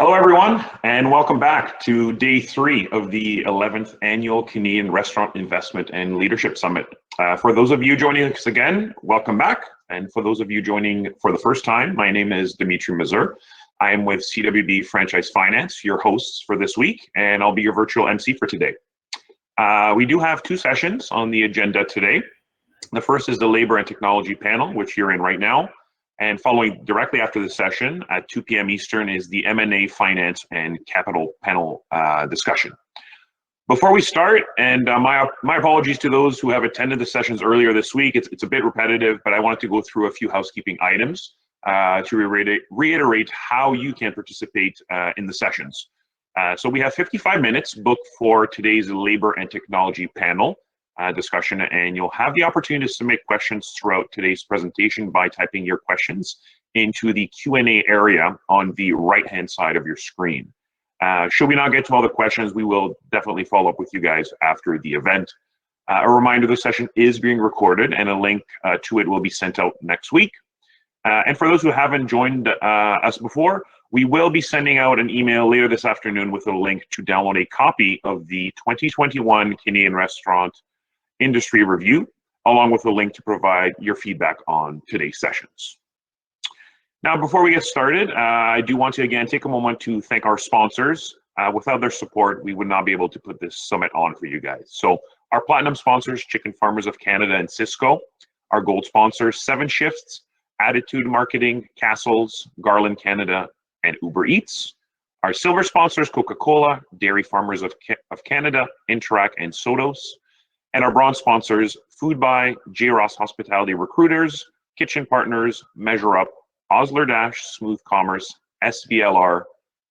Hello, everyone, and welcome back to day 3 of the 11th Annual Canadian Restaurant Investment and Leadership Summit. For those of you joining us again, welcome back. And for those of you joining for the first time, my name is Dimitri Mazur. I am with CWB Franchise Finance, your hosts for this week, and I'll be your virtual MC for today. We do have 2 sessions on the agenda today. The first is the Labor and Technology panel, which you're in right now. And following directly after the session at 2 p.m. Eastern is the M&A Finance and Capital panel discussion. Before we start, and my apologies to those who have attended the sessions earlier this week, it's a bit repetitive, but I wanted to go through a few housekeeping items to reiterate how you can participate in the sessions. So we have 55 minutes booked for today's Labor and Technology panel discussion, and you'll have the opportunity to submit questions throughout today's presentation by typing your questions into the Q&A area on the right-hand side of your screen. Should we not get to all the questions, we will definitely follow up with you guys after the event. A reminder, the session is being recorded and a link to it will be sent out next week. And for those who haven't joined us before, we will be sending out an email later this afternoon with a link to download a copy of the 2021 Canadian Restaurant Industry Review, along with a link to provide your feedback on today's sessions. Now, before we get started, I do want to again take a moment to thank our sponsors. Without their support, we would not be able to put this summit on for you guys. So our platinum sponsors, Chicken Farmers of Canada and Cisco. Our gold sponsors, 7 Shifts, Attitude Marketing, Castles, Garland Canada, and Uber Eats. Our silver sponsors, Coca-Cola, Dairy Farmers of Canada, Interac, and Sodos. And our bronze sponsors, Foodbuy, J. Ross Hospitality Recruiters, Kitchen Partners, Measure Up, Osler Dash, Smooth Commerce, SBLR,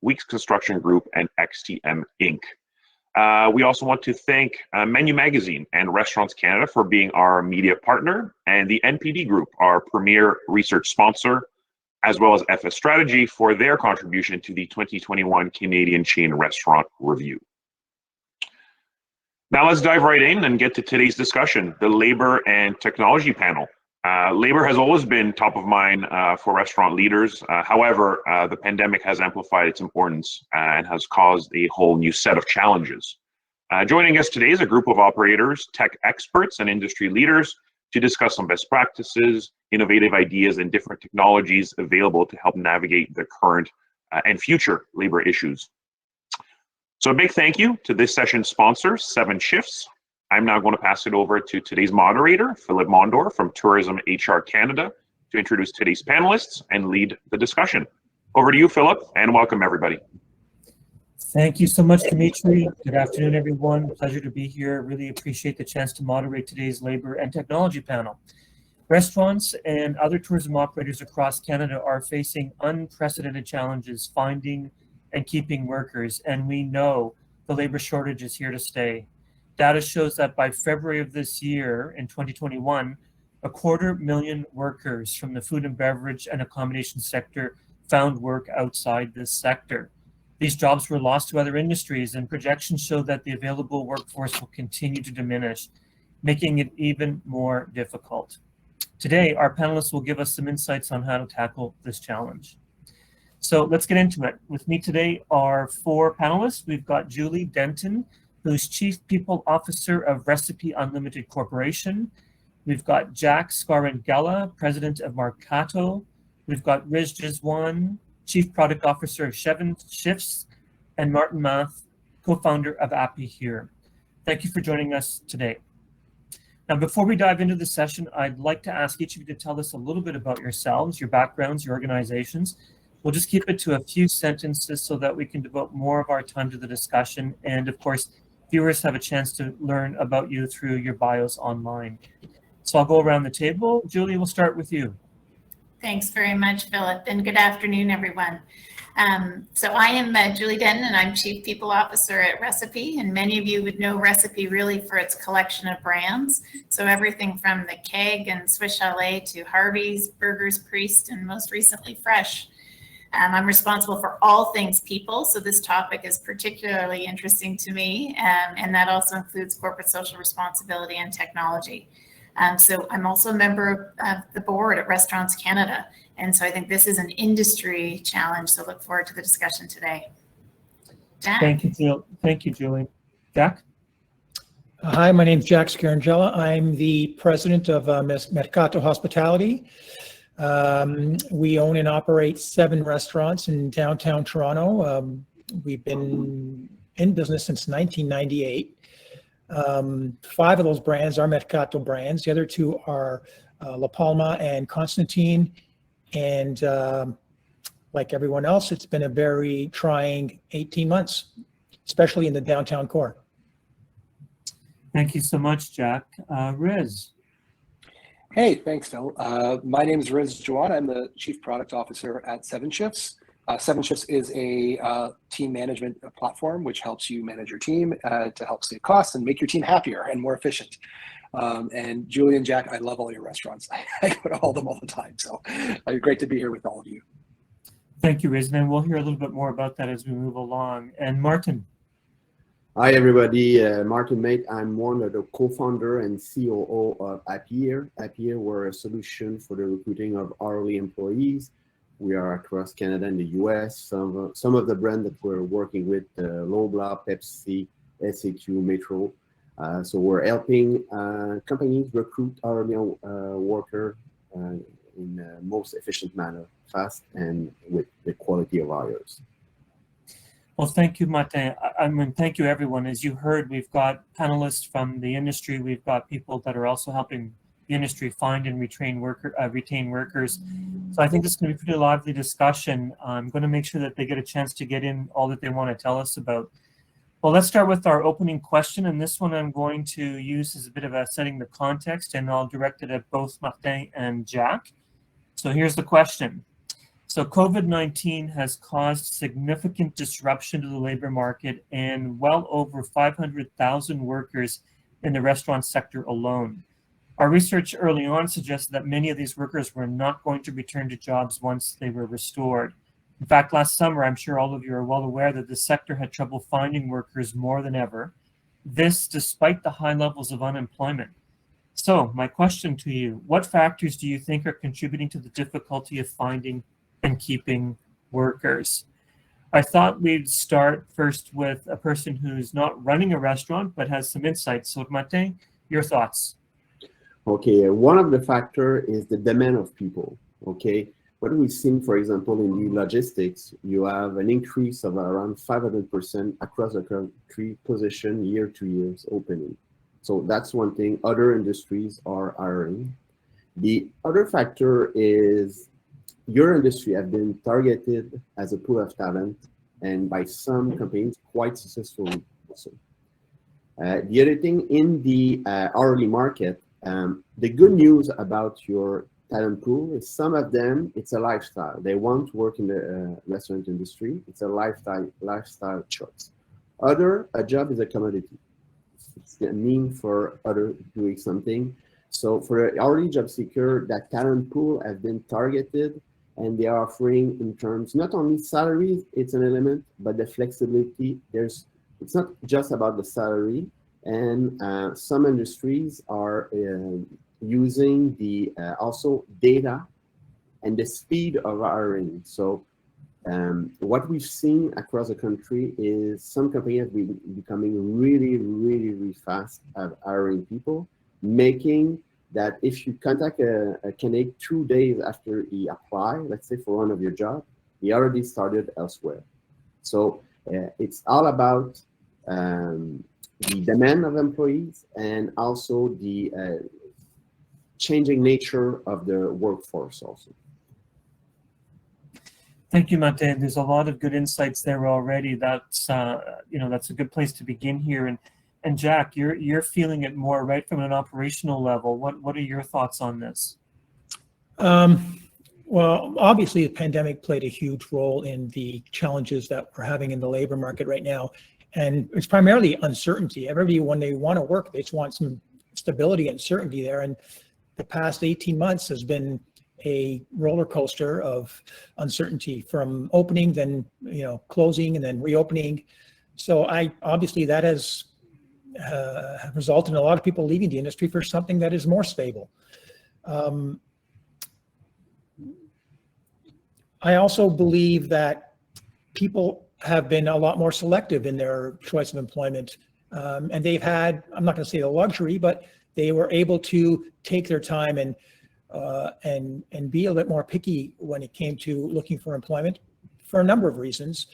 Weeks Construction Group, and XTM Inc. We also want to thank Menu Magazine and Restaurants Canada for being our media partner, and the NPD Group, our premier research sponsor, as well as fsSTRATEGY for their contribution to the 2021 Canadian Chain Restaurant Review. Now let's dive right in and get to today's discussion, the Labor and Technology panel. Labor has always been top of mind for restaurant leaders. However, the pandemic has amplified its importance and has caused a whole new set of challenges. Joining us today is a group of operators, tech experts, and industry leaders to discuss some best practices, innovative ideas, and different technologies available to help navigate the current and future labor issues. So a big thank you to this session's sponsor, 7 Shifts. I'm now going to pass it over to today's moderator, Philip Mondor from Tourism HR Canada, to introduce today's panelists and lead the discussion. Over to you, Philip, and welcome everybody. Thank you so much, Dimitri. Good afternoon, everyone. Pleasure to be here. Really appreciate the chance to moderate today's Labor and Technology panel. Restaurants and other tourism operators across Canada are facing unprecedented challenges finding and keeping workers, and we know the labor shortage is here to stay. Data shows that by February of this year, in 2021, 250,000 workers from the food and beverage and accommodation sector found work outside this sector. These jobs were lost to other industries, and projections show that the available workforce will continue to diminish, making it even more difficult. Today, our panelists will give us some insights on how to tackle this challenge. So let's get into it. With me today are 4 panelists. We've got Julie Denton, who's Chief People Officer of Recipe Unlimited Corporation. We've got Jack Scarangella, President of Mercatto. We've got Rizwan, Chief Product Officer of 7 Shifts, and Martin Mathe, co-founder of Appyhere. Thank you for joining us today. Now, before we dive into the session, I'd like to ask each of you to tell us a little bit about yourselves, your backgrounds, your organizations. We'll just keep it to a few sentences so that we can devote more of our time to the discussion. And of course, viewers have a chance to learn about you through your bios online. So I'll go around the table. Julie, we'll start with you. Thanks very much, Philip, and good afternoon, everyone. So I am Julie Denton, and I'm Chief People Officer at Recipe, and many of you would know Recipe really for its collection of brands. So everything from the Keg and Swiss Chalet to Harvey's, Burgers, Priest, and most recently Fresh. I'm responsible for all things people, so this topic is particularly interesting to me, and that also includes corporate social responsibility and technology. So I'm also a member of the board at Restaurants Canada. And so I think this is an industry challenge. So look forward to the discussion today. Jack? Thank you, Jill. Thank you, Julie. Jack? Hi, my name is Jack Scarangella. I'm the president of Mercatto Hospitality. We own and operate 7 restaurants in downtown Toronto. We've been in business since 1998. 5 of those brands are Mercatto brands. The other 2 are La Palma and Constantine. And like everyone else, it's been a very trying 18 months, especially in the downtown core. Thank you so much, Jack. Riz? Hey, thanks, Phil. My name is Rizwan. I'm the Chief Product Officer at 7 Shifts. 7 Shifts is a team management platform which helps you manage your team to help save costs and make your team happier and more efficient. And Julie and Jack, I love all your restaurants. I go to all of them all the time. So great to be here with all of you. Thank you, Riz. And we'll hear a little bit more about that as we move along. And Martin? Hi, everybody. Martin Mate. I'm one of the co-founder and COO of Appyhere. Appyhere, we're a solution for the recruiting of hourly employees. We are across Canada and the US. Some of the brands that we're working with, Loblaw, Pepsi, SAQ, Metro. So we're helping companies recruit hourly worker in the most efficient manner, fast, and with the quality of hires. Well, thank you, Mathe. I mean, thank you, everyone. As you heard, we've got panelists from the industry. We've got people that are also helping the industry find and retain workers. So I think this is going to be a pretty lively discussion. I'm going to make sure that they get a chance to get in all that they want to tell us about. Well, let's start with our opening question. And this one I'm going to use as a bit of a setting the context, and I'll direct it at both Mathe and Jack. So here's the question. So COVID-19 has caused significant disruption to the labor market and well over 500,000 workers in the restaurant sector alone. Our research early on suggested that many of these workers were not going to return to jobs once they were restored. In fact, last summer, I'm sure all of you are well aware that the sector had trouble finding workers more than ever. This despite the high levels of unemployment. So my question to you, what factors do you think are contributing to the difficulty of finding and keeping workers? I thought we'd start first with a person who's not running a restaurant but has some insights. So Mathe, your thoughts. Okay, one of the factors is the demand of people. Okay, what we've seen, for example, in the logistics, you have an increase of around 500% across the country position year to year opening. So that's one thing. Other industries are hiring. The other factor is your industry have been targeted as a pool of talent, and by some companies quite successfully also. The other thing in the hourly market, the good news about your talent pool is some of them, it's a lifestyle. They want to work in the restaurant industry. It's a lifestyle choice. A job is a commodity. It's a mean for other doing something. So for an hourly job seeker, that talent pool has been targeted, and they are offering in terms, not only salaries, it's an element, but the flexibility. It's not just about the salary, and some industries are using the also data and the speed of hiring. So what we've seen across the country is some companies have been becoming really fast at hiring people, making that if you contact a candidate 2 days after he apply, let's say for one of your jobs, he already started elsewhere. So it's all about the demand of employees and also the changing nature of the workforce also. Thank you, Mathe. There's a lot of good insights there already. That's that's a good place to begin here. And Jack, you're feeling it more right from an operational level. What are your thoughts on this? Well, obviously the pandemic played a huge role in the challenges that we're having in the labor market right now. And it's primarily uncertainty. Everybody, when they want to work, they just want some stability and certainty there. And the past 18 months has been a roller coaster of uncertainty, from opening, then closing, and then reopening. So obviously that has have resulted in a lot of people leaving the industry for something that is more stable. I also believe that people have been a lot more selective in their choice of employment, and they've had, I'm not going to say the luxury, but they were able to take their time and be a little more picky when it came to looking for employment for a number of reasons.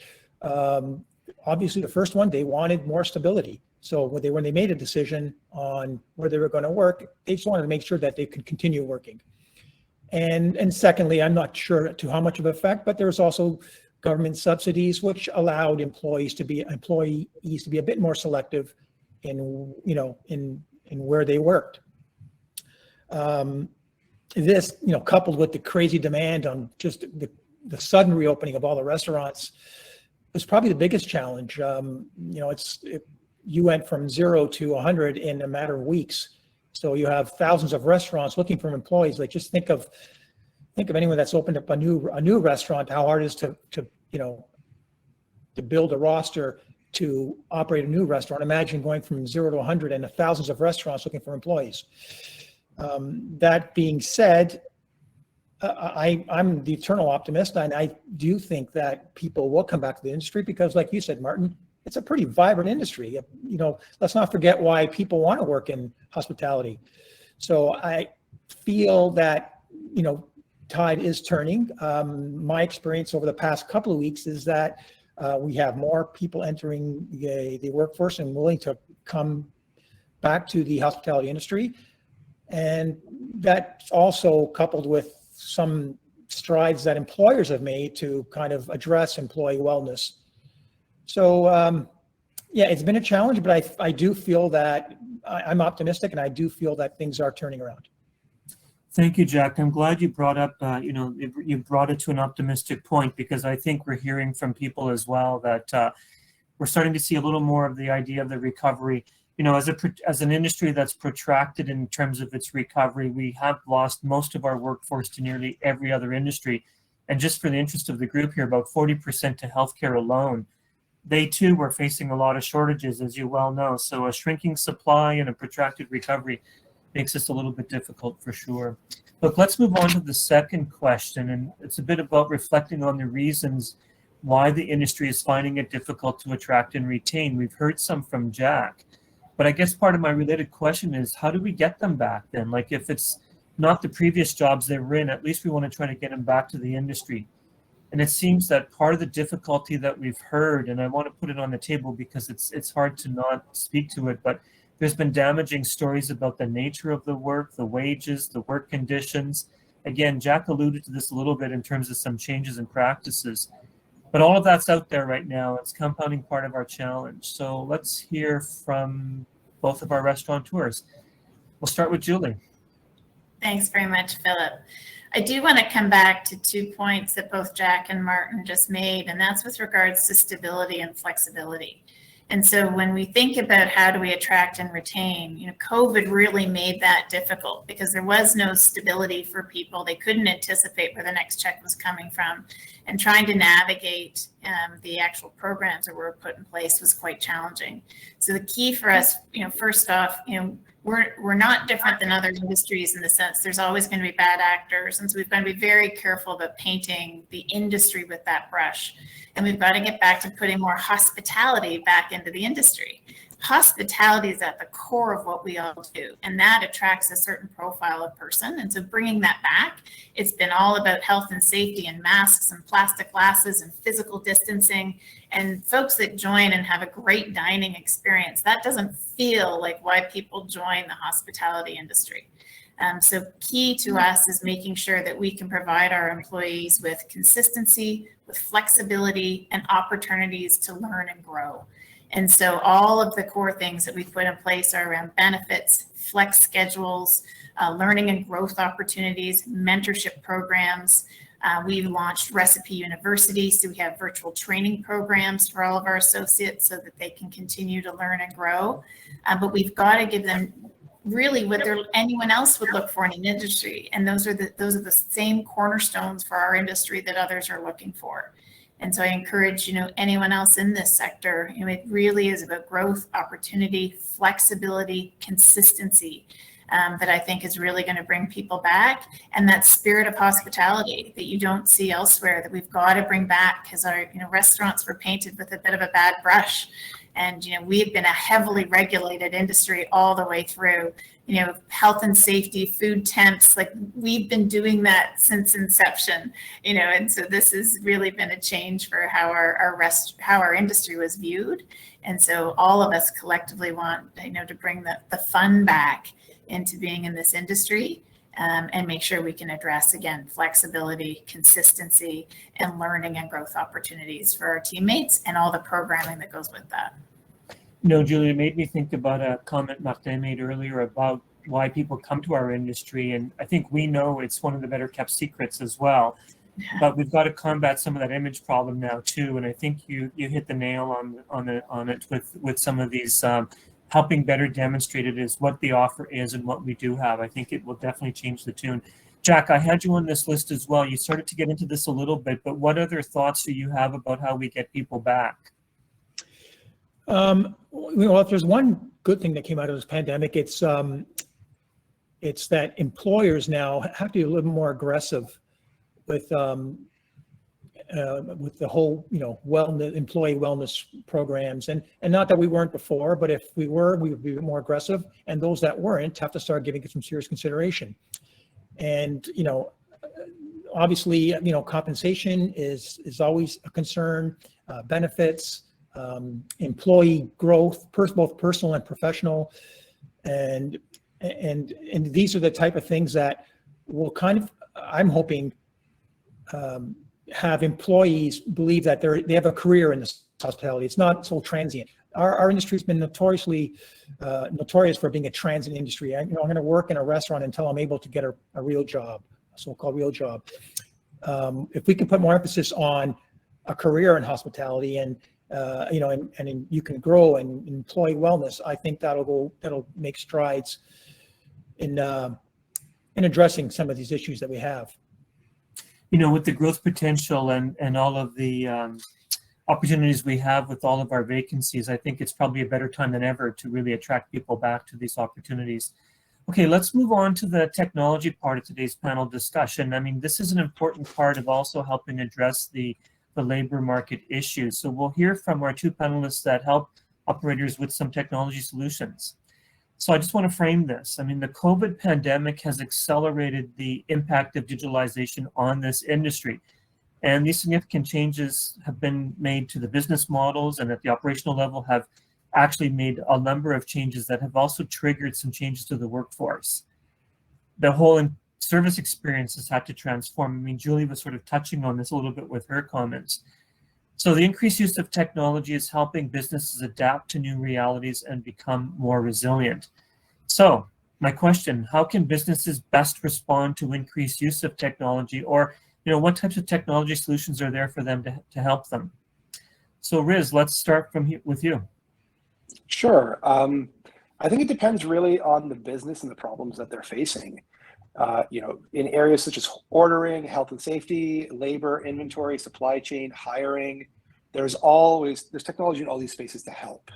Obviously, the first one, they wanted more stability. So when they made a decision on where they were going to work, they just wanted to make sure that they could continue working. And secondly, I'm not sure to how much of an effect, but there's also government subsidies which allowed employees to be a bit more selective in where they worked. This, coupled with the crazy demand on just the sudden reopening of all the restaurants, was probably the biggest challenge. You went from 0 to 100 in a matter of weeks. So you have thousands of restaurants looking for employees. Like, just think of anyone that's opened up a new restaurant, how hard it is to build a roster to operate a new restaurant. Imagine going from 0 to 100 and thousands of restaurants looking for employees. That being said, I'm the eternal optimist, and I do think that people will come back to the industry because, like you said, Martin, it's a pretty vibrant industry. Let's not forget why people want to work in hospitality. So I feel that, tide is turning. My experience over the past couple of weeks is that we have more people entering the workforce and willing to come back to the hospitality industry. And that's also coupled with some strides that employers have made to kind of address employee wellness. So it's been a challenge, but I do feel that I'm optimistic, and I do feel that things are turning around. Thank you, Jack. I'm glad you brought up, you brought it to an optimistic point, because I think we're hearing from people as well that we're starting to see a little more of the idea of the recovery. As an industry that's protracted in terms of its recovery, we have lost most of our workforce to nearly every other industry. And just for the interest of the group here, about 40% to healthcare alone. They too were facing a lot of shortages, as you well know. So a shrinking supply and a protracted recovery makes this a little bit difficult for sure. Look, let's move on to the second question. And it's a bit about reflecting on the reasons why the industry is finding it difficult to attract and retain. We've heard some from Jack. But I guess part of my related question is, how do we get them back then? Like, if it's not the previous jobs they were in, at least we want to try to get them back to the industry. And it seems that part of the difficulty that we've heard, and I want to put it on the table because it's hard to not speak to it, but there's been damaging stories about the nature of the work, the wages, the work conditions. Again, Jack alluded to this a little bit in terms of some changes in practices. But all of that's out there right now. It's compounding part of our challenge. So let's hear from both of our restaurateurs. We'll start with Julie. Thanks very much, Philip. I do want to come back to 2 points that both Jack and Martin just made, and that's with regards to stability and flexibility. And so when we think about how do we attract and retain, COVID really made that difficult because there was no stability for people. They couldn't anticipate where the next check was coming from, and trying to navigate the actual programs that were put in place was quite challenging. So the key for us, first off, we're not different than other industries in the sense there's always going to be bad actors. And so we've got to be very careful about painting the industry with that brush. And we've got to get back to putting more hospitality back into the industry. Hospitality is at the core of what we all do, and that attracts a certain profile of person. And so bringing that back, it's been all about health and safety and masks and plastic glasses and physical distancing, and folks that join and have a great dining experience. That doesn't feel like why people join the hospitality industry. So key to us is making sure that we can provide our employees with consistency, with flexibility, and opportunities to learn and grow. And so all of the core things that we put in place are around benefits, flex schedules, learning and growth opportunities, mentorship programs. We've launched Recipe University, so we have virtual training programs for all of our associates so that they can continue to learn and grow. But we've got to give them really what anyone else would look for in an industry, and those are the same cornerstones for our industry that others are looking for. And so I encourage, anyone else in this sector, it really is about growth, opportunity, flexibility, consistency, that I think is really going to bring people back. And that spirit of hospitality that you don't see elsewhere, that we've got to bring back, because our restaurants were painted with a bit of a bad brush. And, we've been a heavily regulated industry all the way through, health and safety, food temps, like we've been doing that since inception, and so this has really been a change for how our industry was viewed. And so all of us collectively want, to bring the fun back into being in this industry, and make sure we can address, again, flexibility, consistency, and learning and growth opportunities for our teammates and all the programming that goes with that. Julie, it made me think about a comment Martin made earlier about why people come to our industry. And I think we know it's one of the better kept secrets as well. But we've got to combat some of that image problem now too. And I think you hit the nail on it with some of these helping better demonstrate it is what the offer is and what we do have. I think it will definitely change the tune. Jack, I had you on this list as well. You started to get into this a little bit, but what other thoughts do you have about how we get people back? Well, if there's one good thing that came out of this pandemic, it's that employers now have to be a little more aggressive with the whole, employee wellness programs, and not that we weren't before, but if we were, we would be more aggressive, and those that weren't have to start giving it some serious consideration. And obviously, compensation is always a concern, benefits, employee growth, both personal and professional, and these are the type of things that will kind of, I'm hoping, have employees believe that they have a career in this hospitality. It's not so transient. Our industry has been notorious for being a transient industry. I'm going to work in a restaurant until I'm able to get a real job, a so-called real job. If we can put more emphasis on a career in hospitality and you can grow and employee wellness, I think that'll make strides in addressing some of these issues that we have. With the growth potential and all of the opportunities we have with all of our vacancies, I think it's probably a better time than ever to really attract people back to these opportunities. Okay, let's move on to the technology part of today's panel discussion. I mean, this is an important part of also helping address the labor market issues. So we'll hear from our two panelists that help operators with some technology solutions. So I just want to frame this. I mean, the COVID pandemic has accelerated the impact of digitalization on this industry. And these significant changes have been made to the business models, and at the operational level have actually made a number of changes that have also triggered some changes to the workforce. The whole service experience has had to transform. I mean, Julie was sort of touching on this a little bit with her comments. So the increased use of technology is helping businesses adapt to new realities and become more resilient. So my question, how can businesses best respond to increased use of technology, or what types of technology solutions are there for them to help them? So Riz, let's start with you. Sure. I think it depends really on the business and the problems that they're facing. In areas such as ordering, health and safety, labor, inventory, supply chain, hiring, there's technology in all these spaces to help.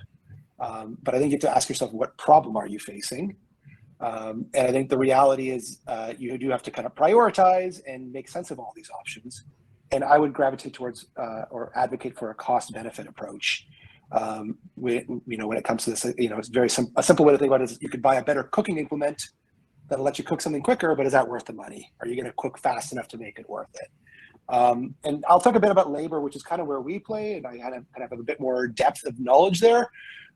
But I think you have to ask yourself, what problem are you facing? And I think the reality is you do have to kind of prioritize and make sense of all these options. And I would gravitate towards or advocate for a cost-benefit approach. When it comes to this, it's a simple way to think about it is you could buy a better cooking implement that'll let you cook something quicker, but is that worth the money? Are you going to cook fast enough to make it worth it? And I'll talk a bit about labor, which is kind of where we play, and I kind of have a bit more depth of knowledge there.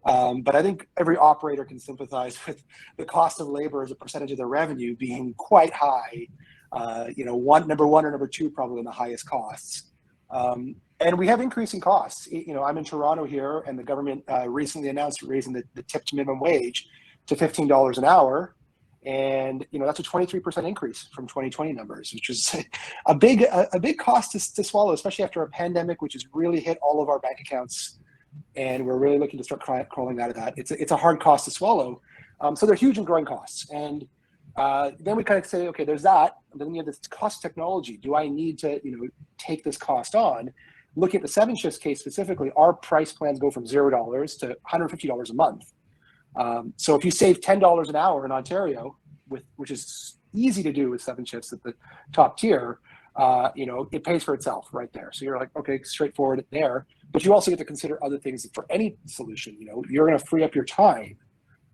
But I think every operator can sympathize with the cost of labor as a percentage of their revenue being quite high. Number one or number two, probably in the highest costs. And we have increasing costs. I'm in Toronto here, and the government recently announced raising the tipped minimum wage to $15 an hour. And that's a 23% increase from 2020 numbers, which is a big cost to swallow, especially after a pandemic, which has really hit all of our bank accounts. And we're really looking to start crawling out of that. It's a hard cost to swallow. So they're huge and growing costs. And then we kind of say, okay, there's that. And then you have this cost of technology. Do I need to take this cost on? looking at the 7Shifts case specifically, our price plans go from $0 to $150 a month. So if you save $10 an hour in Ontario, which is easy to do with 7Shifts at the top tier, it pays for itself right there. So you're like, okay, straightforward there. But you also get to consider other things for any solution. You're going to free up your time.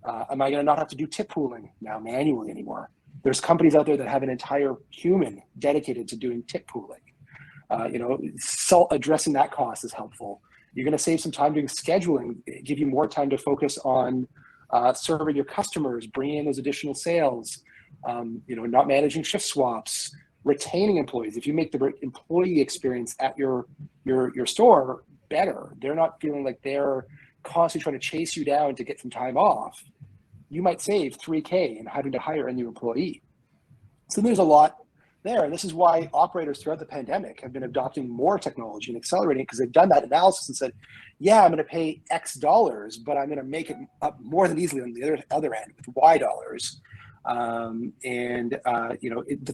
Am I going to not have to do tip pooling now manually anymore? There's companies out there that have an entire human dedicated to doing tip pooling. Addressing that cost is helpful. You're going to save some time doing scheduling, give you more time to focus on serving your customers, bringing in those additional sales, not managing shift swaps, retaining employees. If you make the employee experience at your store better, they're not feeling like they're constantly trying to chase you down to get some time off. You might save $3K in having to hire a new employee. So there's a lot there. And this is why operators throughout the pandemic have been adopting more technology and accelerating, because they've done that analysis and said, yeah, I'm going to pay X dollars, but I'm going to make it up more than easily on the other end with Y dollars. The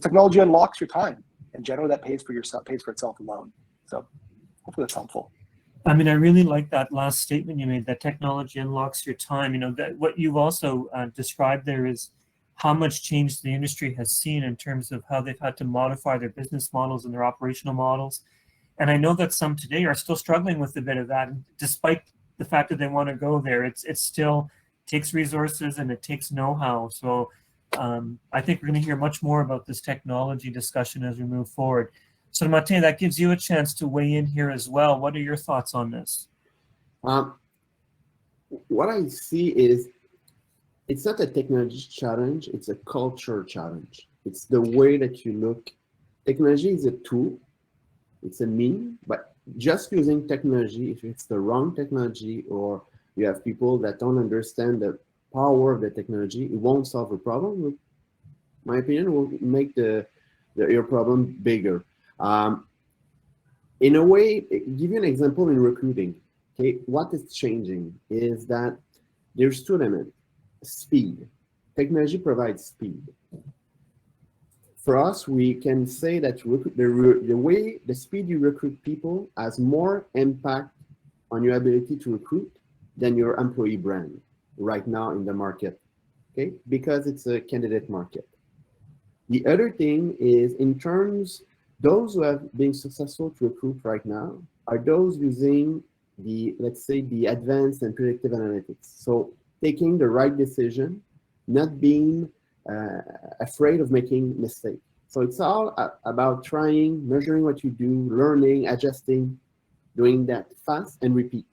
technology unlocks your time, and generally that pays for itself alone. So hopefully that's helpful. I mean, I really like that last statement you made, that technology unlocks your time. That what you've also described there is how much change the industry has seen in terms of how they've had to modify their business models and their operational models. And I know that some today are still struggling with a bit of that. And despite the fact that they want to go there, it still takes resources and it takes know-how. So I think we're going to hear much more about this technology discussion as we move forward. So Mathe, that gives you a chance to weigh in here as well. What are your thoughts on this? What I see is it's not a technology challenge, it's a culture challenge. It's the way that you look. Technology is a tool, it's a mean, but just using technology, if it's the wrong technology, or you have people that don't understand the power of the technology, it won't solve a problem. In my opinion, it will make your problem bigger. In a way, give you an example in recruiting. Okay, what is changing is that there's two elements. Speed. Technology provides speed. For us, we can say that the speed you recruit people has more impact on your ability to recruit than your employee brand right now in the market, okay? Because it's a candidate market. The other thing is, in terms, those who have been successful to recruit right now are those using let's say, the advanced and predictive analytics. So taking the right decision, not being afraid of making mistakes. So it's all about trying, measuring what you do, learning, adjusting, doing that fast and repeat.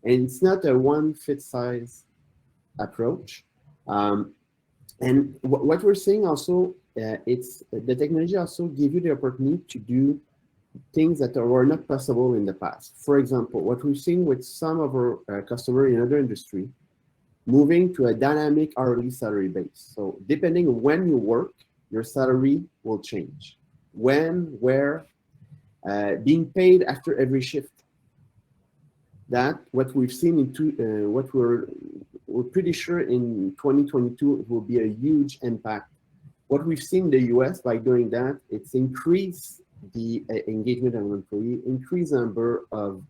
And it's not a one-fit-size approach. And what we're seeing also, it's the technology also give you the opportunity to do things that were not possible in the past. For example, what we've seen with some of our customers in other industry, moving to a dynamic hourly salary base. So depending on when you work, your salary will change. When, where, being paid after every shift. That what we've seen what we're pretty sure in 2022 will be a huge impact. What we've seen in the US by doing that, it's increased the engagement of an employee, increase the number of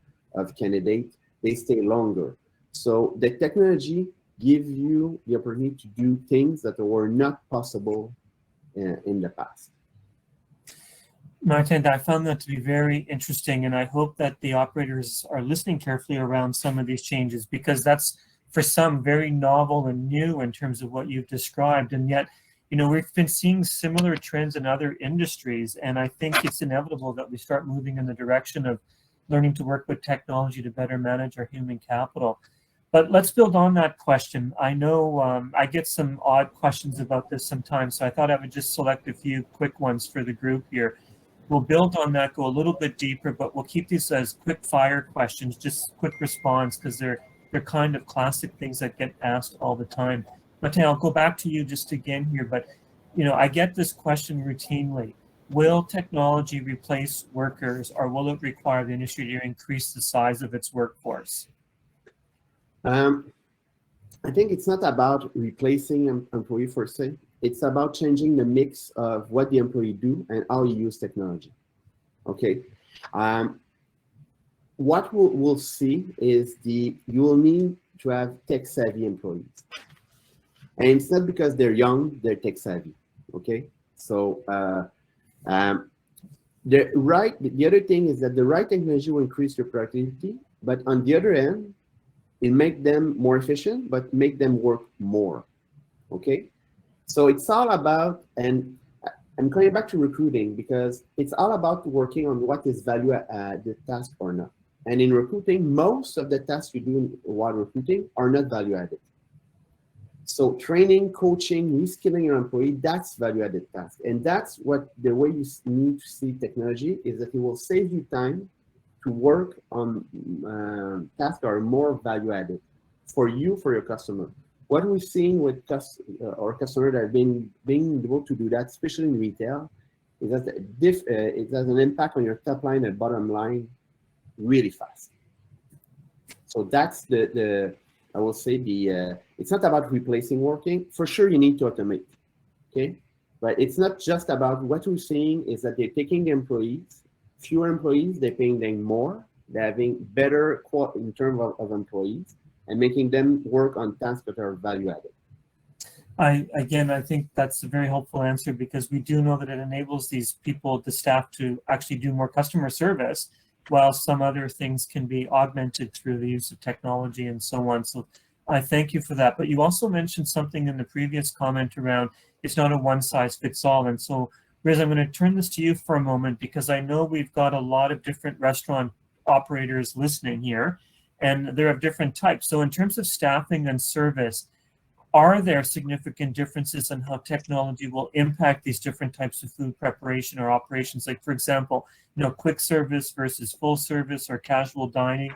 candidates, they stay longer. So the technology gives you the opportunity to do things that were not possible in the past. Martin, I found that to be very interesting, and I hope that the operators are listening carefully around some of these changes, because that's, for some, very novel and new in terms of what you've described. And yet, we've been seeing similar trends in other industries, and I think it's inevitable that we start moving in the direction of learning to work with technology to better manage our human capital. But let's build on that question. I know I get some odd questions about this sometimes, so I thought I would just select a few quick ones for the group here. We'll build on that, go a little bit deeper, but we'll keep these as quick fire questions, just quick response, because they're kind of classic things that get asked all the time. Mathe, I'll go back to you just again here, but I get this question routinely. Will technology replace workers, or will it require the industry to increase the size of its workforce? I think it's not about replacing an employee per se. It's about changing the mix of what the employee do and how you use technology. Okay. what we'll see is you will need to have tech-savvy employees. And it's not because they're young, they're tech-savvy, okay? So the other thing is that the right technology will increase your productivity, but on the other end, it make them more efficient, but make them work more, okay? So it's all about, and I'm coming back to recruiting because it's all about working on what is value the task or not. And in recruiting, most of the tasks you do while recruiting are not value added. So training, coaching, reskilling your employee, that's value added task. And that's what the way you need to see technology is that it will save you time to work on tasks that are more value added for you, for your customer. What we've seen with our customers that have been able to do that, especially in retail, is that it has an impact on your top line and bottom line really fast. So that's I will say it's not about replacing working. For sure, you need to automate, okay? But it's not just about what we're seeing is that they're taking the employees, fewer employees, they're paying them more, they're having better quality in terms of employees, and making them work on tasks that are value added. I think that's a very helpful answer because we do know that it enables these people, the staff, to actually do more customer service, while some other things can be augmented through the use of technology and so on. So I thank you for that. But you also mentioned something in the previous comment around it's not a one-size-fits-all. And so, Riz, I'm going to turn this to you for a moment because I know we've got a lot of different restaurant operators listening here, and they're of different types. So in terms of staffing and service, are there significant differences in how technology will impact these different types of food preparation or operations? Like, for example, quick service versus full service or casual dining.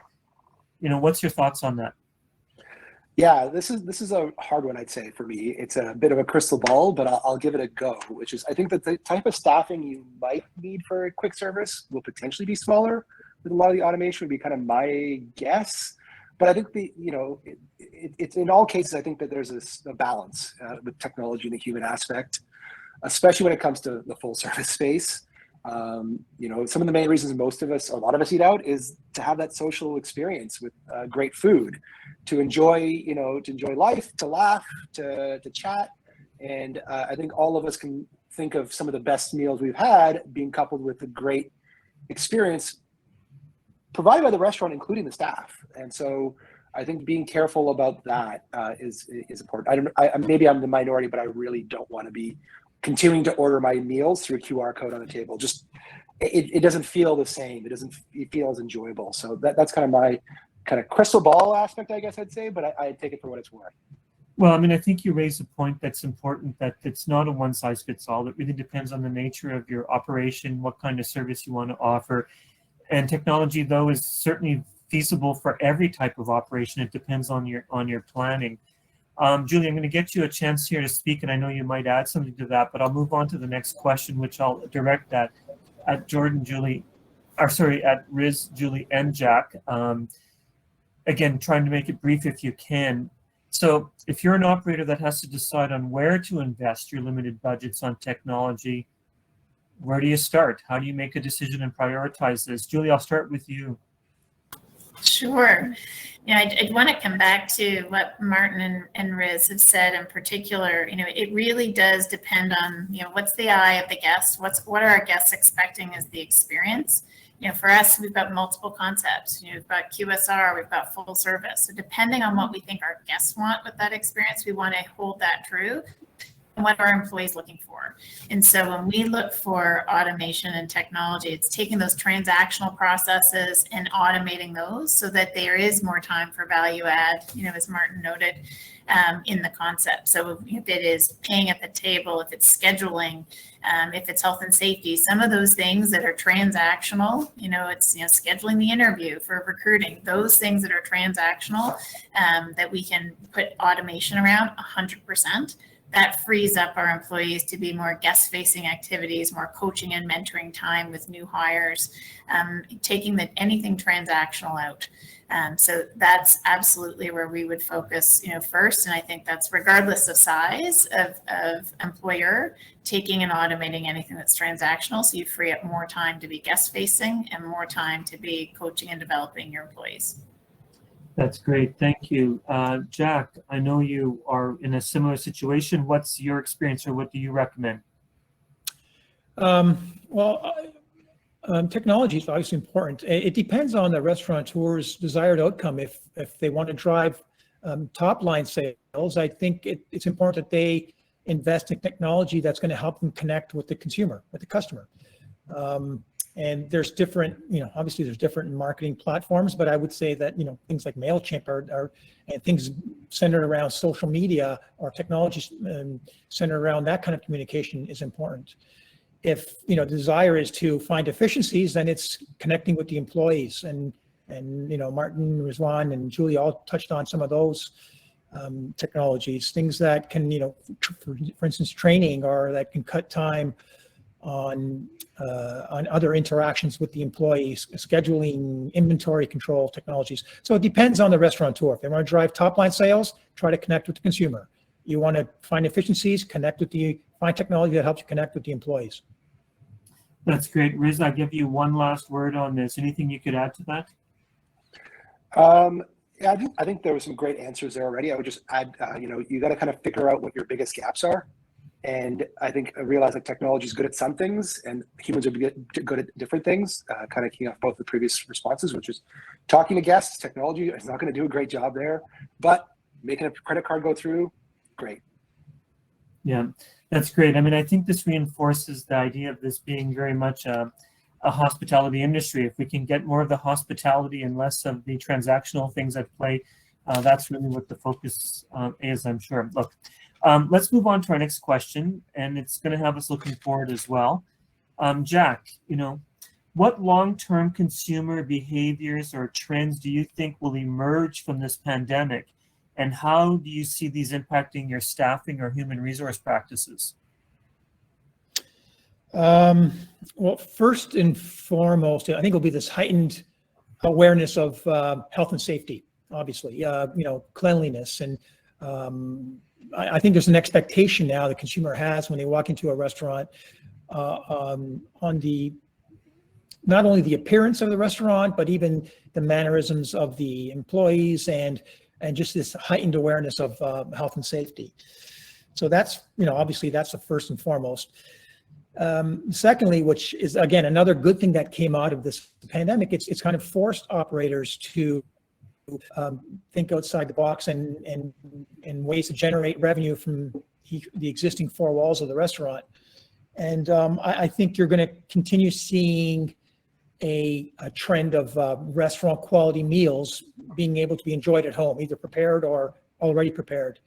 What's your thoughts on that? Yeah, this is a hard one, I'd say, for me. It's a bit of a crystal ball, but I'll give it a go, which is I think that the type of staffing you might need for a quick service will potentially be smaller. With a lot of the automation would be kind of my guess. But I think it's in all cases, I think that there's a balance with technology and the human aspect, especially when it comes to the full service space. Some of the main reasons a lot of us eat out is to have that social experience with great food, to enjoy life, to laugh, to chat. And I think all of us can think of some of the best meals we've had being coupled with a great experience provided by the restaurant, including the staff. And so I think being careful about that is important. Maybe I'm the minority, but I really don't want to be continuing to order my meals through a QR code on the table. Just it doesn't feel the same. It doesn't feel as enjoyable. So that's kind of my kind of crystal ball aspect, I guess I'd say, but I take it for what it's worth. Well, I think you raise a point that's important, that it's not a one size fits all. It really depends on the nature of your operation, what kind of service you want to offer. And technology, though, is certainly feasible for every type of operation. It depends on your planning. Julie, I'm going to get you a chance here to speak, and I know you might add something to that, but I'll move on to the next question, which I'll direct at Jordan, Julie, at Riz, Julie, and Jack. Again, trying to make it brief if you can. So if you're an operator that has to decide on where to invest your limited budgets on technology, where do you start? How do you make a decision and prioritize this? Julie, I'll start with you. Sure. I'd want to come back to what Martin and Riz have said in particular. It really does depend on, what's the eye of the guest? What are our guests expecting as the experience? For us, we've got multiple concepts. We've got QSR, we've got full service. So depending on what we think our guests want with that experience, we want to hold that true. And what are our employees looking for? And so when we look for automation and technology, it's taking those transactional processes and automating those so that there is more time for value add, as Martin noted, in the concept. So if it is paying at the table, if it's scheduling, if it's health and safety, some of those things that are transactional, it's scheduling the interview for recruiting, those things that are transactional that we can put automation around 100%. That frees up our employees to be more guest-facing activities, more coaching and mentoring time with new hires, taking anything transactional out. So that's absolutely where we would focus, first. And I think that's regardless of size of employer, taking and automating anything that's transactional. So you free up more time to be guest facing and more time to be coaching and developing your employees. That's great. Thank you. Jack, I know you are in a similar situation. What's your experience, or what do you recommend? Technology is obviously important. It depends on the restaurateur's desired outcome. If they want to drive top line sales, I think it's important that they invest in technology that's going to help them connect with the consumer, with the customer. And there's different, obviously there's different marketing platforms, but I would say that, things like MailChimp and things centered around social media or technology centered around that kind of communication is important. If, the desire is to find efficiencies, then it's connecting with the employees, and Martin, Rizwan, and Julie all touched on some of those technologies, things that can, for instance, training, or that can cut time on other interactions with the employees, scheduling, inventory control technologies. So it depends on the restaurateur. If they want to drive top line sales, try to connect with the consumer. You want to find efficiencies, find technology that helps you connect with the employees. That's great. Riz, I'll give you one last word on this. Anything you could add to that? Yeah, I think there were some great answers there already. I would just add, you got to kind of figure out what your biggest gaps are. And I think I realize that technology is good at some things and humans are good at different things, kind of keying off both the previous responses, which is talking to guests. Technology is not going to do a great job there, but making a credit card go through, great. Yeah, that's great. I mean, I think this reinforces the idea of this being very much a hospitality industry. If we can get more of the hospitality and less of the transactional things at play, that's really what the focus is, I'm sure. Look, let's move on to our next question, and it's going to have us looking forward as well. Jack, what long-term consumer behaviors or trends do you think will emerge from this pandemic, and how do you see these impacting your staffing or human resource practices? Well, first and foremost, I think it'll be this heightened awareness of health and safety, obviously, cleanliness. And I think there's an expectation now the consumer has when they walk into a restaurant on not only the appearance of the restaurant, but even the mannerisms of the employees and just this heightened awareness of health and safety. So that's, obviously that's the first and foremost. Secondly, which is again another good thing that came out of this pandemic, it's kind of forced operators to think outside the box and ways to generate revenue from the existing four walls of the restaurant. And I think you're going to continue seeing a trend of restaurant quality meals being able to be enjoyed at home, either prepared or already prepared.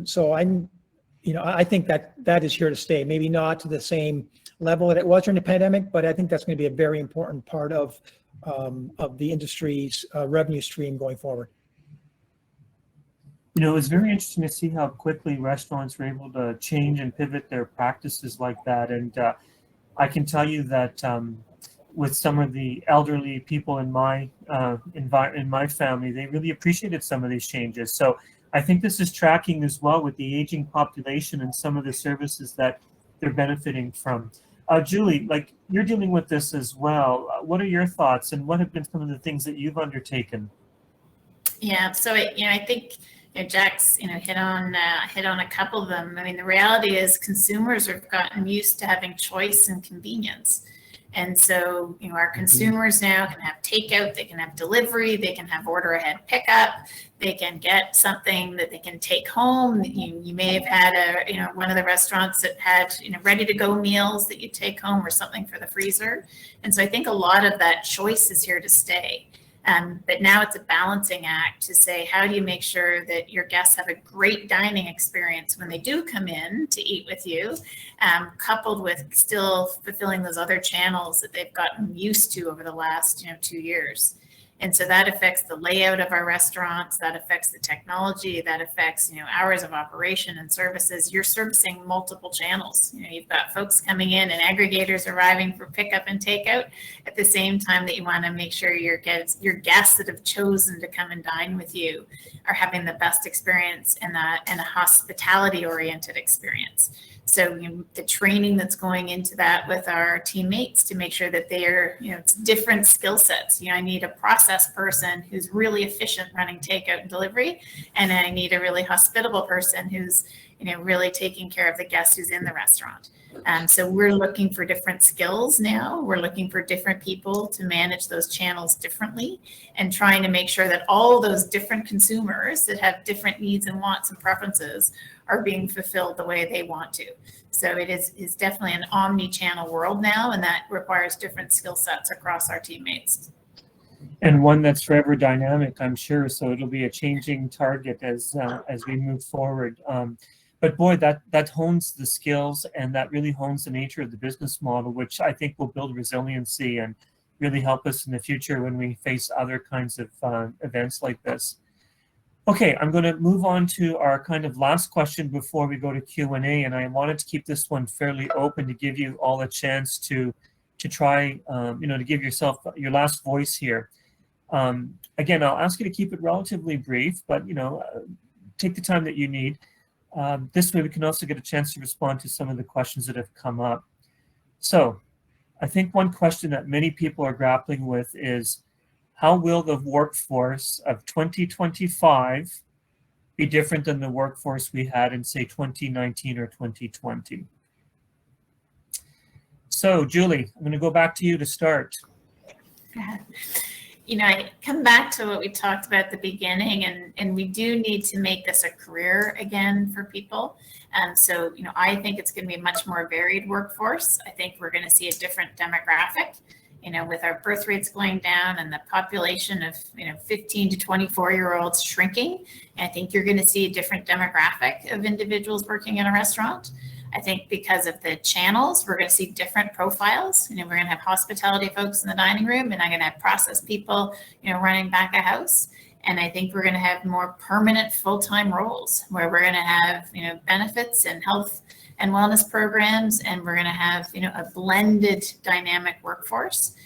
So I think that is here to stay. Maybe not to the same level that it was during the pandemic, but I think that's going to be a very important part of the industry's revenue stream going forward. It was very interesting to see how quickly restaurants were able to change and pivot their practices like that. And I can tell you that with some of the elderly people in my family, they really appreciated some of these changes. So I think this is tracking as well with the aging population and some of the services that they're benefiting from. Julie, like you're dealing with this as well. What are your thoughts, and what have been some of the things that you've undertaken? Yeah, so I think Jack's hit on a couple of them. I mean, the reality is consumers have gotten used to having choice and convenience. And so, our consumers now can have takeout, they can have delivery, they can have order ahead pickup, they can get something that they can take home. You may have had one of the restaurants that had, ready to go meals that you take home or something for the freezer. And so I think a lot of that choice is here to stay. But now it's a balancing act to say, how do you make sure that your guests have a great dining experience when they do come in to eat with you, coupled with still fulfilling those other channels that they've gotten used to over the last 2 years. And so that affects the layout of our restaurants, that affects the technology, that affects, hours of operation and services. You're servicing multiple channels. You've got folks coming in and aggregators arriving for pickup and takeout at the same time that you want to make sure your guests that have chosen to come and dine with you are having the best experience and a hospitality oriented experience. So the training that's going into that with our teammates to make sure that they're, it's different skill sets. I need a process person who's really efficient running takeout and delivery, and I need a really hospitable person who's, really taking care of the guest who's in the restaurant. So we're looking for different skills now. We're looking for different people to manage those channels differently and trying to make sure that all those different consumers that have different needs and wants and preferences are being fulfilled the way they want to. So it is definitely an omni-channel world now, and that requires different skill sets across our teammates. And one that's forever dynamic, I'm sure. So it'll be a changing target as we move forward. But boy, that hones the skills, and that really hones the nature of the business model, which I think will build resiliency and really help us in the future when we face other kinds of events like this. Okay, I'm going to move on to our kind of last question before we go to Q&A, and I wanted to keep this one fairly open to give you all a chance to try, to give yourself your last voice here. Again, I'll ask you to keep it relatively brief, but take the time that you need. This way we can also get a chance to respond to some of the questions that have come up. So I think one question that many people are grappling with is, how will the workforce of 2025 be different than the workforce we had in, say, 2019 or 2020? So Julie, I'm going to go back to you to start. I come back to what we talked about at the beginning, and we do need to make this a career again for people. So, I think it's going to be a much more varied workforce. I think we're going to see a different demographic, with our birth rates going down and the population of, 15 to 24-year-olds shrinking. And I think you're going to see a different demographic of individuals working in a restaurant. I think because of the channels, we're going to see different profiles. We're going to have hospitality folks in the dining room, and I'm going to have process people, running back a house. And I think we're going to have more permanent full-time roles where we're going to have, benefits and health and wellness programs, and we're going to have, a blended dynamic workforce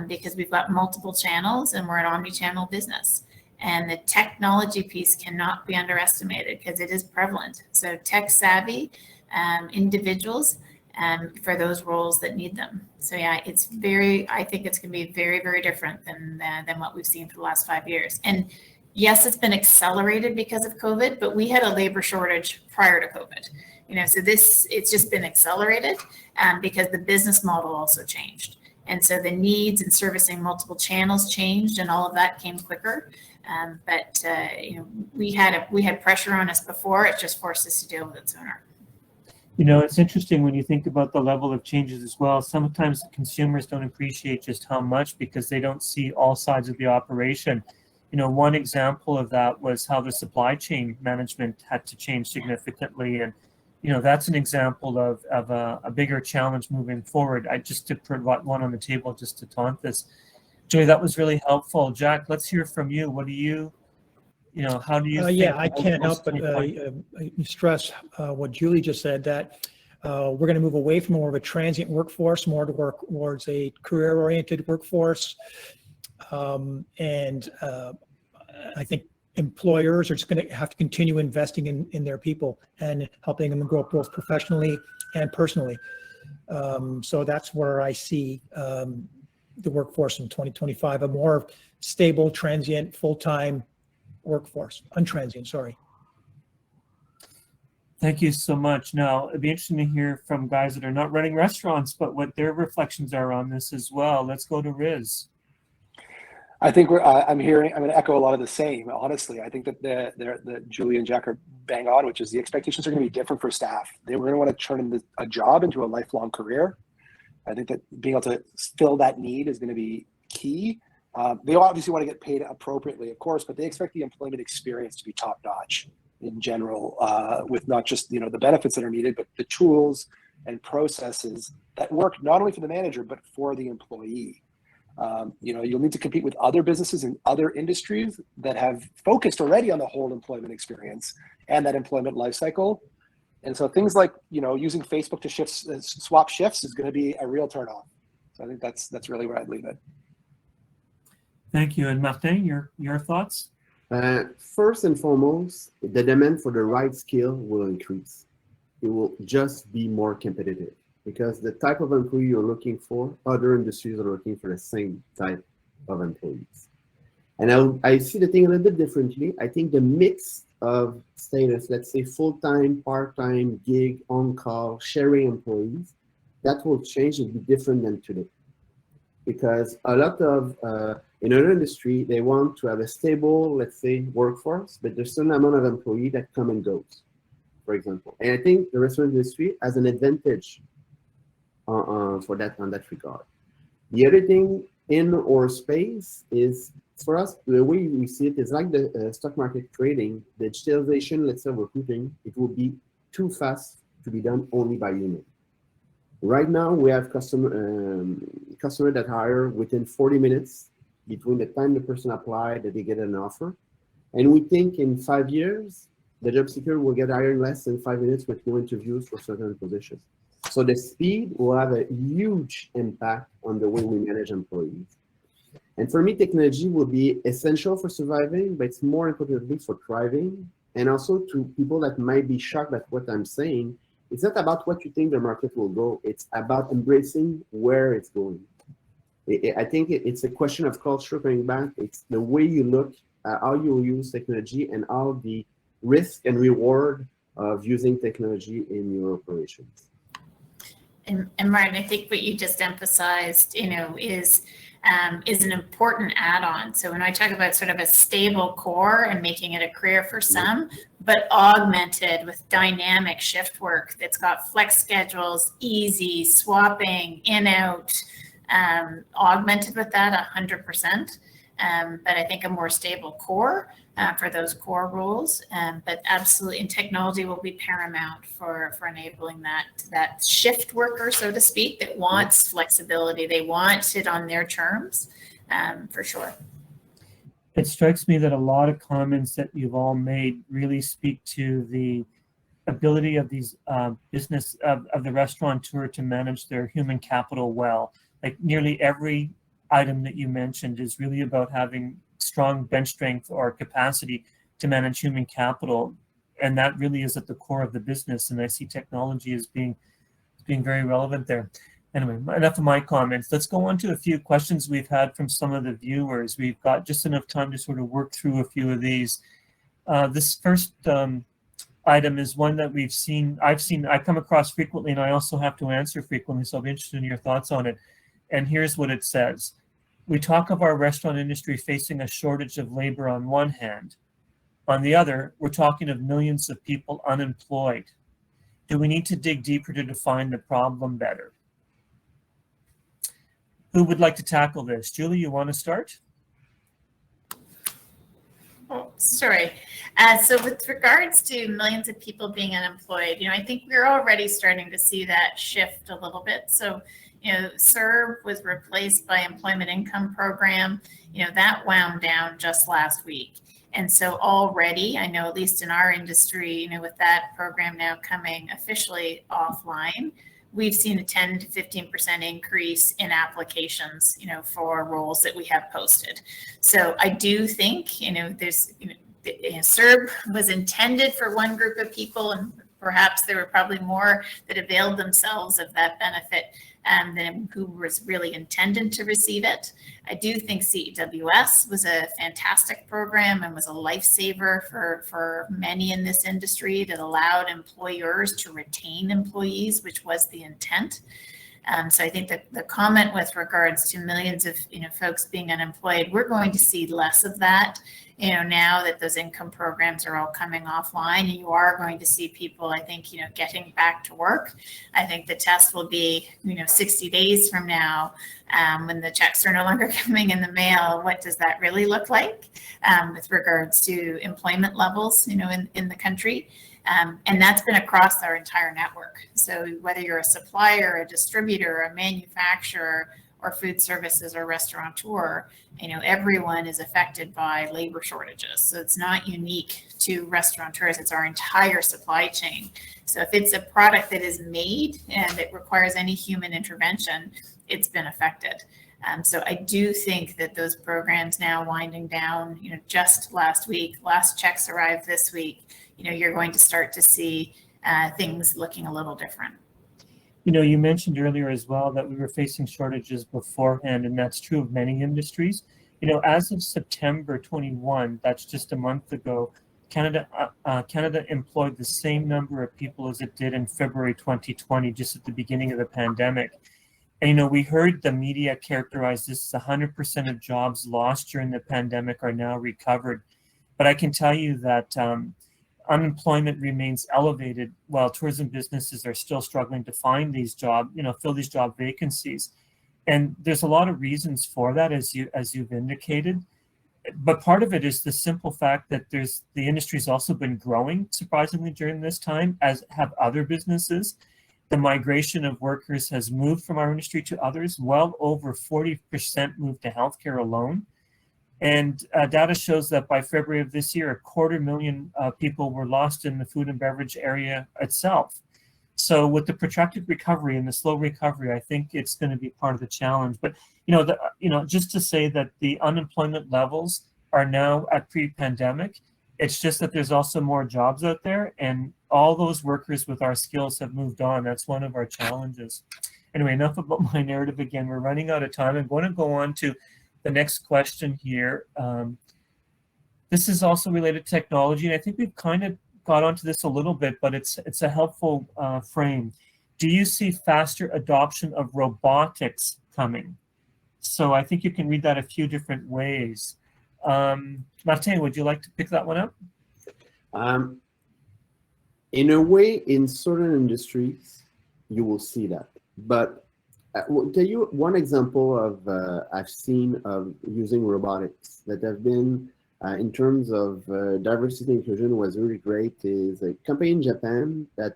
because we've got multiple channels and we're an omni-channel business. And the technology piece cannot be underestimated because it is prevalent. So tech savvy individuals for those roles that need them. So yeah, I think it's going to be very, very different than what we've seen for the last 5 years. And yes, it's been accelerated because of COVID, but we had a labor shortage prior to COVID. So it's just been accelerated because the business model also changed. And so the needs in servicing multiple channels changed, and all of that came quicker. But we had pressure on us before. It just forced us to deal with it sooner. It's interesting when you think about the level of changes as well. Sometimes consumers don't appreciate just how much because they don't see all sides of the operation. One example of that was how the supply chain management had to change significantly. And, that's an example of a bigger challenge moving forward. Just to put one on the table just to taunt this. Joy, that was really helpful. Jack, let's hear from you. What do you, how do you think? Yeah, I can't help but stress what Julie just said, that we're going to move away from more of a transient workforce, more to work towards a career-oriented workforce. And I think employers are just going to have to continue investing in their people and helping them grow both professionally and personally. So that's where I see the workforce in 2025, a more stable, transient, full-time workforce, untransient, sorry. Thank you so much. Now, it'd be interesting to hear from guys that are not running restaurants, but what their reflections are on this as well. Let's go to Riz. I think I'm going to echo a lot of the same, honestly. I think that Julie and Jack are bang on, which is the expectations are going to be different for staff. We're going to want to turn a job into a lifelong career. I think that being able to fill that need is going to be key. They obviously want to get paid appropriately, of course, but they expect the employment experience to be top-notch in general, with not just the benefits that are needed, but the tools and processes that work not only for the manager but for the employee. You'll need to compete with other businesses in other industries that have focused already on the whole employment experience and that employment life cycle. And so things like, using Facebook to swap shifts is going to be a real turnoff. So I think that's really where I'd leave it. Thank you. And Martin, your thoughts? First and foremost, the demand for the right skill will increase. It will just be more competitive because the type of employee you're looking for, other industries are looking for the same type of employees. And I see the thing a little bit differently. I think the mix of status, let's say full-time, part-time, gig, on-call, sharing employees, that will change and be different than today. Because a lot of, in our industry, they want to have a stable, let's say, workforce, but there's a certain amount of employee that come and goes, for example. And I think the restaurant industry has an advantage for that on that regard. The other thing in our space is, for us, the way we see it is like the stock market trading, the digitalization, let's say recruiting, it will be too fast to be done only by human. Right now, we have customer that hire within 40 minutes between the time the person applied that they get an offer. And we think in 5 years, the job seeker will get hired in less than 5 minutes with no interviews for certain positions. So the speed will have a huge impact on the way we manage employees. And for me, technology will be essential for surviving, but it's more importantly for thriving. And also to people that might be shocked at what I'm saying, it's not about what you think the market will go. It's about embracing where it's going. I think it's a question of culture coming back. It's the way you look at how you use technology and all the risk and reward of using technology in your operations. And Martin, I think what you just emphasized, is an important add-on. So when I talk about sort of a stable core and making it a career for some, but augmented with dynamic shift work that's got flex schedules, easy swapping, in, out, augmented with that 100%. But I think a more stable core for those core roles. But absolutely, and technology will be paramount for enabling that shift worker, so to speak, that wants flexibility. They want it on their terms, for sure. It strikes me that a lot of comments that you've all made really speak to the ability of these business of the restaurateur to manage their human capital well. Like nearly every item that you mentioned is really about having strong bench strength or capacity to manage human capital, and that really is at the core of the business. And I see technology as being very relevant there. Anyway, enough of my comments. Let's go on to a few questions we've had from some of the viewers. We've got just enough time to sort of work through a few of these. This first item is one that I come across frequently, and I also have to answer frequently, so I'll be interested in your thoughts on it. And here's what it says. We talk of our restaurant industry facing a shortage of labor on one hand. On the other, we're talking of millions of people unemployed. Do we need to dig deeper to define the problem better? Who would like to tackle this? Julie, you want to start? Oh, sorry. So with regards to millions of people being unemployed, I think we're already starting to see that shift a little bit. So, CERB was replaced by Employment Income Program. That wound down just last week. And so already, I know at least in our industry, with that program now coming officially offline, we've seen a 10 to 15% increase in applications, for roles that we have posted. So I do think, there's, CERB was intended for one group of people, and perhaps there were probably more that availed themselves of that benefit than who was really intended to receive it. I do think CEWS was a fantastic program and was a lifesaver for many in this industry that allowed employers to retain employees, which was the intent. So I think that the comment with regards to millions of folks being unemployed, we're going to see less of that. Now that those income programs are all coming offline, you are going to see people, I think, getting back to work. I think the test will be, 60 days from now, when the checks are no longer coming in the mail. What does that really look like with regards to employment levels, in the country? And that's been across our entire network. So whether you're a supplier, a distributor, a manufacturer, or food services or restaurateur, everyone is affected by labor shortages. So it's not unique to restaurateurs, it's our entire supply chain. So if it's a product that is made and it requires any human intervention, it's been affected. So I do think that those programs now winding down, just last week, last checks arrived this week, you're going to start to see things looking a little different. You mentioned earlier as well that we were facing shortages beforehand, and that's true of many industries. As of September 21, that's just a month ago, Canada employed the same number of people as it did in February 2020, just at the beginning of the pandemic. And we heard the media characterize this as 100% of jobs lost during the pandemic are now recovered. But I can tell you that unemployment remains elevated while tourism businesses are still struggling to find these fill these job vacancies. And there's a lot of reasons for that, as you've indicated. But part of it is the simple fact that the industry's also been growing surprisingly during this time, as have other businesses. The migration of workers has moved from our industry to others. Well over 40% moved to healthcare alone. And data shows that by February of this year, 250,000 people were lost in the food and beverage area itself. So with the protracted recovery and the slow recovery, I think it's going to be part of the challenge. But just to say that the unemployment levels are now at pre-pandemic, it's just that there's also more jobs out there, and all those workers with our skills have moved on. That's one of our challenges. Anyway, enough about my narrative again. We're running out of time. I'm going to go on to the next question here. This is also related to technology, and I think we've kind of got onto this a little bit, but it's a helpful frame. Do you see faster adoption of robotics coming? So I think you can read that a few different ways. Mathe, would you like to pick that one up? In a way, in certain industries, you will see that. But I'll tell you one example of I've seen of using robotics that have been, in terms of diversity and inclusion, was really great. Is a company in Japan that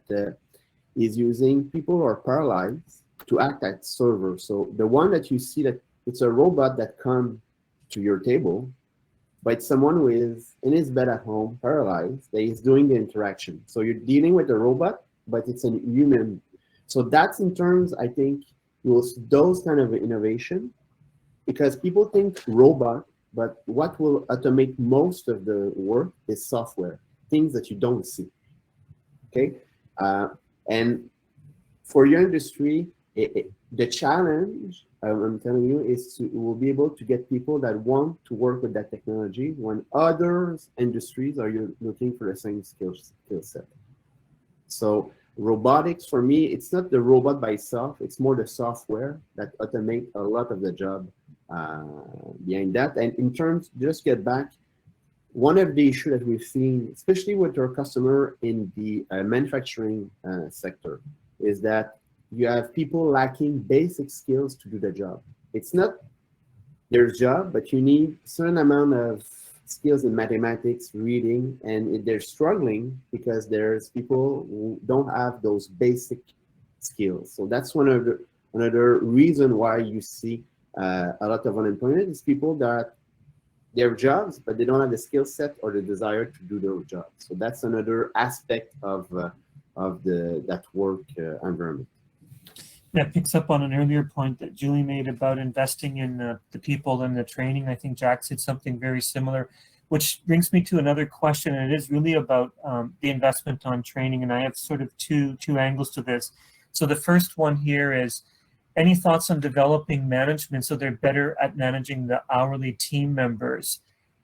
is using people who are paralyzed to act as servers. So the one that you see, that it's a robot that comes to your table, but it's someone who is in his bed at home, paralyzed, that is doing the interaction. So you're dealing with a robot, but it's a human. So that's, in terms, I think, those kind of innovation, because people think robot, but what will automate most of the work is software, things that you don't see. Okay, and for your industry, the challenge, I'm telling you, is we'll be able to get people that want to work with that technology when other industries are looking for the same skill set. So robotics, for me, it's not the robot by itself, it's more the software that automate a lot of the job behind that. And in terms, just get back, one of the issues that we've seen, especially with our customer in the manufacturing sector, is that you have people lacking basic skills to do the job. It's not their job, but you need a certain amount of skills in mathematics, reading, and they're struggling because there's people who don't have those basic skills. So that's another reason why you see a lot of unemployment is people that they have jobs, but they don't have the skill set or the desire to do their job. So that's another aspect of that work environment. That picks up on an earlier point that Julie made about investing in the people and the training. I think Jack said something very similar, which brings me to another question, and it is really about the investment on training. And I have sort of two angles to this. So the first one here is, any thoughts on developing management so they're better at managing the hourly team members?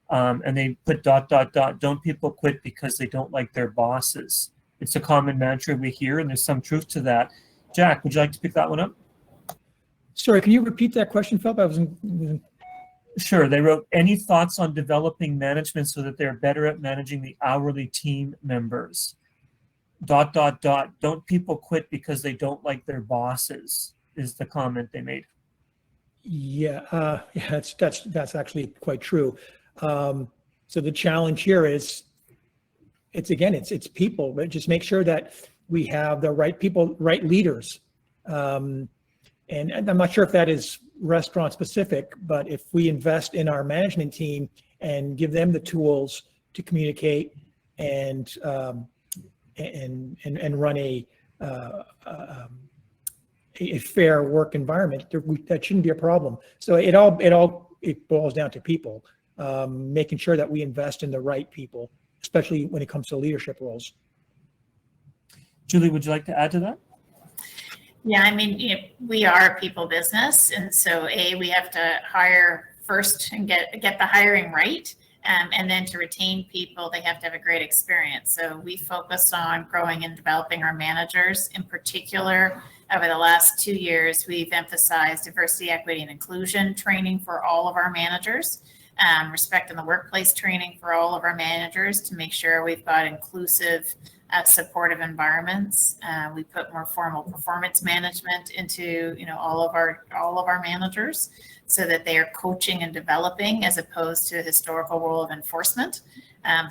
And they put ... Don't people quit because they don't like their bosses? It's a common mantra we hear, and there's some truth to that. Jack, would you like to pick that one up? Sorry, can you repeat that question, Philip? I wasn't. Sure. They wrote, any thoughts on developing management so that they're better at managing the hourly team members? ... Don't people quit because they don't like their bosses? Is the comment they made. Yeah, that's actually quite true. So the challenge here is, it's people, but just make sure that we have the right people, right leaders. And I'm not sure if that is restaurant specific, but if we invest in our management team and give them the tools to communicate and run a fair work environment, that shouldn't be a problem. So it boils down to people, making sure that we invest in the right people, especially when it comes to leadership roles. Julie, would you like to add to that? Yeah, I mean, we are a people business, and so we have to hire first and get the hiring right, and then to retain people, they have to have a great experience. So we focus on growing and developing our managers. In particular, over the last 2 years, we've emphasized diversity, equity, and inclusion training for all of our managers, respect in the workplace training for all of our managers to make sure we've got inclusive, supportive environments. We put more formal performance management into all of our managers, so that they are coaching and developing as opposed to a historical role of enforcement.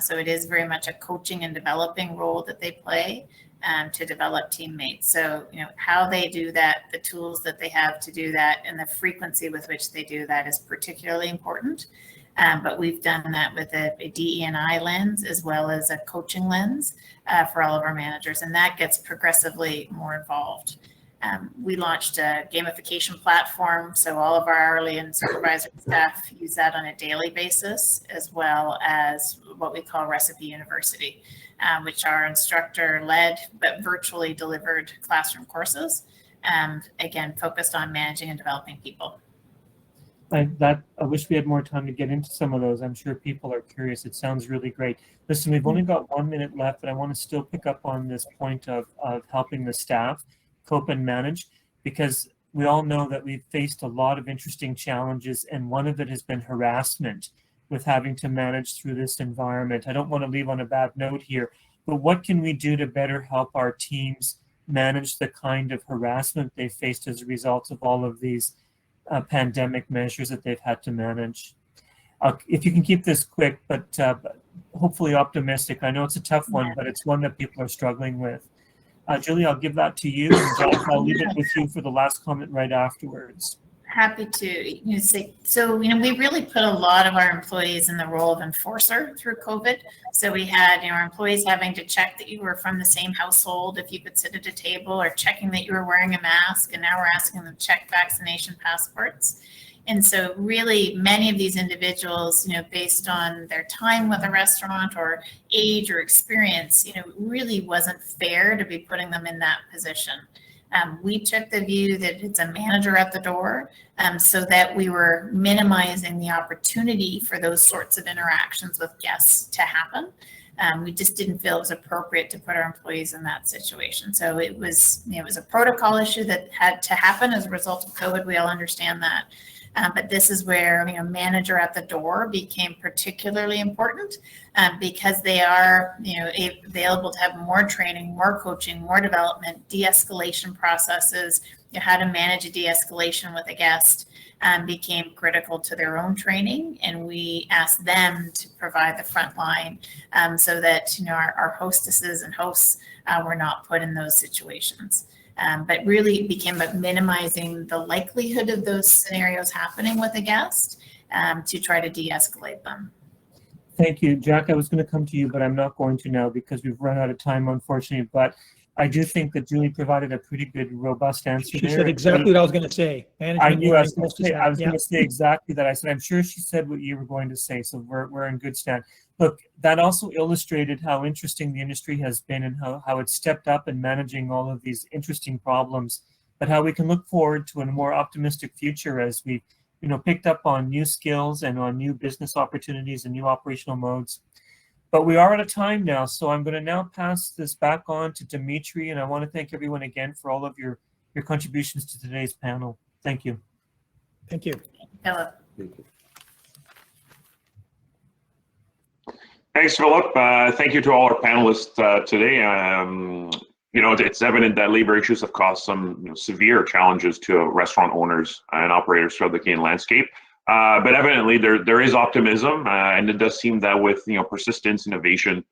So it is very much a coaching and developing role that they play to develop teammates. So how they do that, the tools that they have to do that, and the frequency with which they do that is particularly important. But we've done that with a DE&I lens as well as a coaching lens for all of our managers, and that gets progressively more involved. We launched a gamification platform, so all of our hourly and supervisory staff use that on a daily basis, as well as what we call Recipe University, which are instructor-led but virtually delivered classroom courses, again, focused on managing and developing people. I wish we had more time to get into some of those. I'm sure people are curious. It sounds really great. Listen, we've only got 1 minute left, but I want to still pick up on this point of helping the staff cope and manage, because we all know that we've faced a lot of interesting challenges, and one of it has been harassment with having to manage through this environment. I don't want to leave on a bad note here, but what can we do to better help our teams manage the kind of harassment they faced as a result of all of these pandemic measures that they've had to manage? If you can keep this quick, but hopefully optimistic. I know it's a tough one, but it's one that people are struggling with. Julie, I'll give that to you, and Jack, I'll leave it with you for the last comment right afterwards. Happy to say. So, we really put a lot of our employees in the role of enforcer through COVID. So we had, our employees having to check that you were from the same household, if you could sit at a table, or checking that you were wearing a mask. And now we're asking them to check vaccination passports. And so really many of these individuals, based on their time with a restaurant or age or experience, really wasn't fair to be putting them in that position. We took the view that it's a manager at the door, so that we were minimizing the opportunity for those sorts of interactions with guests to happen. We just didn't feel it was appropriate to put our employees in that situation. So it was a protocol issue that had to happen as a result of COVID. We all understand that. But this is where manager at the door became particularly important, because they are available to have more training, more coaching, more development, de-escalation processes, how to manage a de-escalation with a guest became critical to their own training, and we asked them to provide the front line so that our hostesses and hosts were not put in those situations. But really became about minimizing the likelihood of those scenarios happening with a guest to try to de-escalate them. Thank you, Jack. I was going to come to you, but I'm not going to now because we've run out of time, unfortunately. But I do think that Julie provided a pretty good, robust answer. She said exactly what I was going to say. I knew I was going to say exactly that. I said, I'm sure she said what you were going to say, so we're in good stand. Look, that also illustrated how interesting the industry has been and how it's stepped up in managing all of these interesting problems, but how we can look forward to a more optimistic future as we, picked up on new skills and on new business opportunities and new operational modes. But we are out of time now, so I'm going to now pass this back on to Dimitri, and I want to thank everyone again for all of your contributions to today's panel. Thank you. Thank you. Philip. Thank you. Thanks, Philip. Thank you to all our panelists today. It's evident that labor issues have caused some severe challenges to restaurant owners and operators throughout the Canadian landscape. But evidently there is optimism, and it does seem that with persistence, innovation,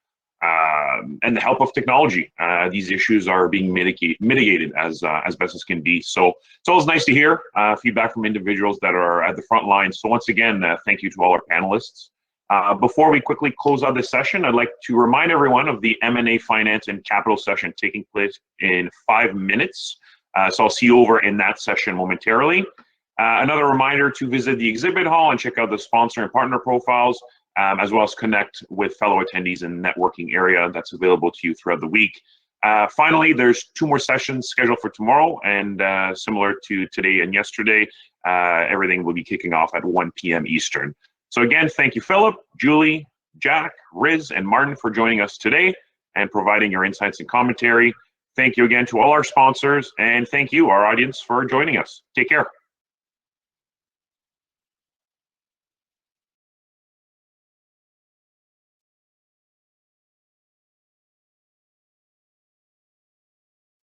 and the help of technology, these issues are being mitigated as best as can be. So it's always nice to hear feedback from individuals that are at the front line. So once again, thank you to all our panelists. Before we quickly close out this session, I'd like to remind everyone of the M&A Finance and Capital session taking place in 5 minutes. So I'll see you over in that session momentarily. Another reminder to visit the exhibit hall and check out the sponsor and partner profiles, as well as connect with fellow attendees in the networking area that's available to you throughout the week. Finally, there's 2 more sessions scheduled for tomorrow, and similar to today and yesterday, everything will be kicking off at 1 p.m. Eastern. So again, thank you, Philip, Julie, Jack, Riz, and Martin for joining us today and providing your insights and commentary. Thank you again to all our sponsors, and thank you, our audience, for joining us. Take care.